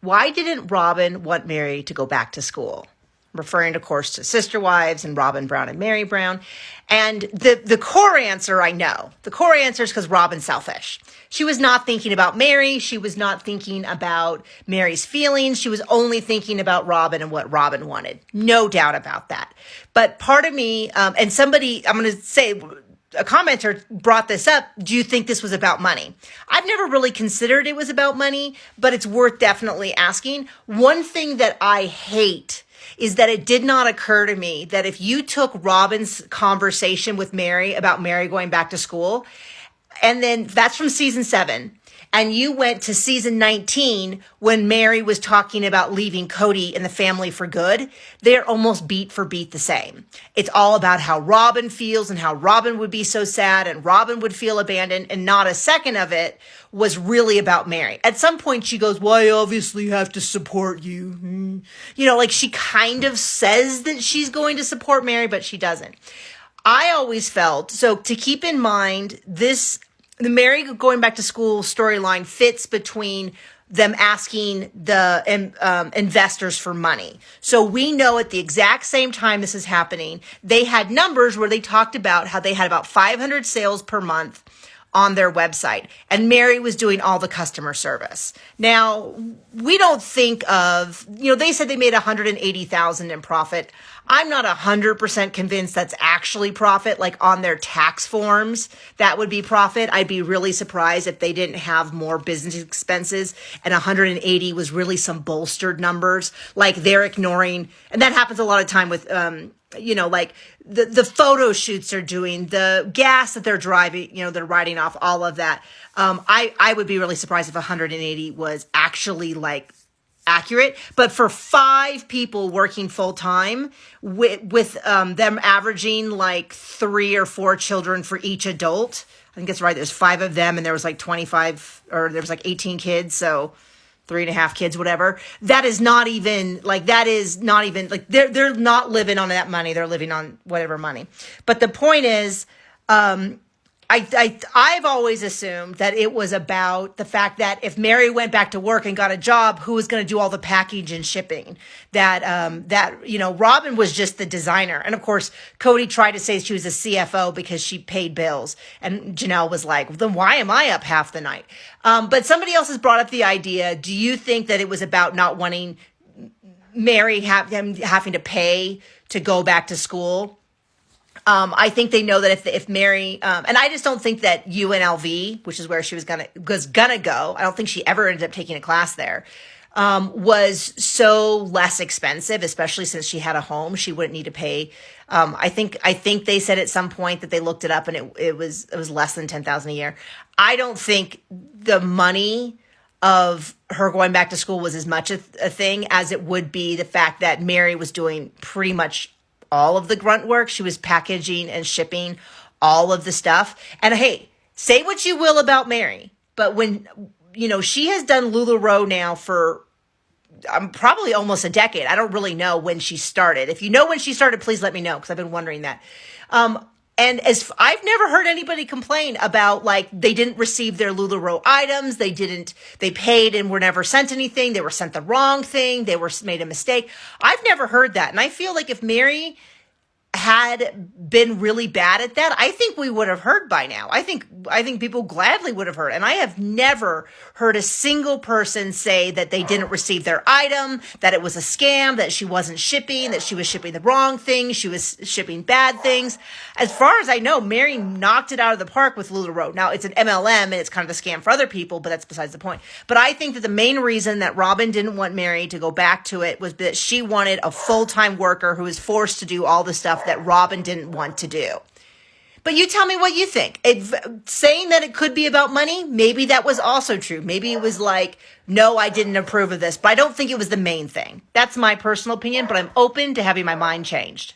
why didn't Robyn want Meri to go back to school? Referring, of course, to Sister Wives and Robyn Brown and Meri Brown. And the core answer, I know. The core answer is because Robyn's selfish. She was not thinking about Meri. She was not thinking about Meri's feelings. She was only thinking about Robyn and what Robyn wanted. No doubt about that. But part of me, and somebody, I'm going to say, a commenter brought this up. Do you think this was about money? I've never really considered it was about money, but it's worth definitely asking. One thing that I hate is that it did not occur to me that if you took Robyn's conversation with Meri about Meri going back to school, and then that's from season 7, and you went to season 19 when Meri was talking about leaving Cody and the family for good, they're almost beat for beat the same. It's all about how Robyn feels and how Robyn would be so sad and Robyn would feel abandoned, and not a second of it was really about Meri. At some point she goes, well, I obviously have to support you. You know, like she kind of says that she's going to support Meri, but she doesn't. I always felt, so to keep in mind, the Meri going back to school storyline fits between them asking the investors for money. So we know at the exact same time this is happening, they had numbers where they talked about how they had about 500 sales per month on their website, and Meri was doing all the customer service. Now, we don't think of, they said they made $180,000 in profit. I'm not 100% convinced that's actually profit, like on their tax forms, that would be profit. I'd be really surprised if they didn't have more business expenses and 180 was really some bolstered numbers, like they're ignoring, and that happens a lot of time with, like the photo shoots they're doing, the gas that they're driving, they're writing off, all of that. I would be really surprised if 180 was actually like accurate, but for 5 people working full time with them averaging like 3 or 4 children for each adult, I think it's right. There's 5 of them and there was like 25 or there was like 18 kids. So 3.5 kids, whatever. That is not even like, they're not living on that money. They're living on whatever money. But the point is, I've always assumed that it was about the fact that if Meri went back to work and got a job, who was going to do all the package and shipping? That Robyn was just the designer. And of course, Cody tried to say she was a CFO because she paid bills. And Janelle was like, then why am I up half the night? But somebody else has brought up the idea. Do you think that it was about not wanting Meri having to pay to go back to school? I think they know that if Meri, and I just don't think that UNLV, which is where she was gonna go, I don't think she ever ended up taking a class there, was so less expensive, especially since she had a home, she wouldn't need to pay. I think they said at some point that they looked it up and it was less than $10,000 a year. I don't think the money of her going back to school was as much a thing as it would be the fact that Meri was doing pretty much all of the grunt work. She was packaging and shipping all of the stuff. And hey, say what you will about Meri, but when, she has done LuLaRoe now for probably almost a decade. I don't really know when she started. If you know when she started, please let me know, because I've been wondering that. And as I've never heard anybody complain about like they didn't receive their LuLaRoe items, they paid and were never sent anything, they were sent the wrong thing, they were made a mistake. I've never heard that. And I feel like if Meri had been really bad at that, I think we would have heard by now. I think people gladly would have heard. And I have never heard a single person say that they didn't receive their item, that it was a scam, that she wasn't shipping, that she was shipping the wrong thing, she was shipping bad things. As far as I know, Meri knocked it out of the park with LuLaRoe. Now, it's an MLM and it's kind of a scam for other people, but that's besides the point. But I think that the main reason that Robyn didn't want Meri to go back to it was that she wanted a full-time worker who was forced to do all the stuff that Robyn didn't want to do. But you tell me what you think. Saying that it could be about money, maybe that was also true. Maybe it was like, no, I didn't approve of this, but I don't think it was the main thing. That's my personal opinion, but I'm open to having my mind changed.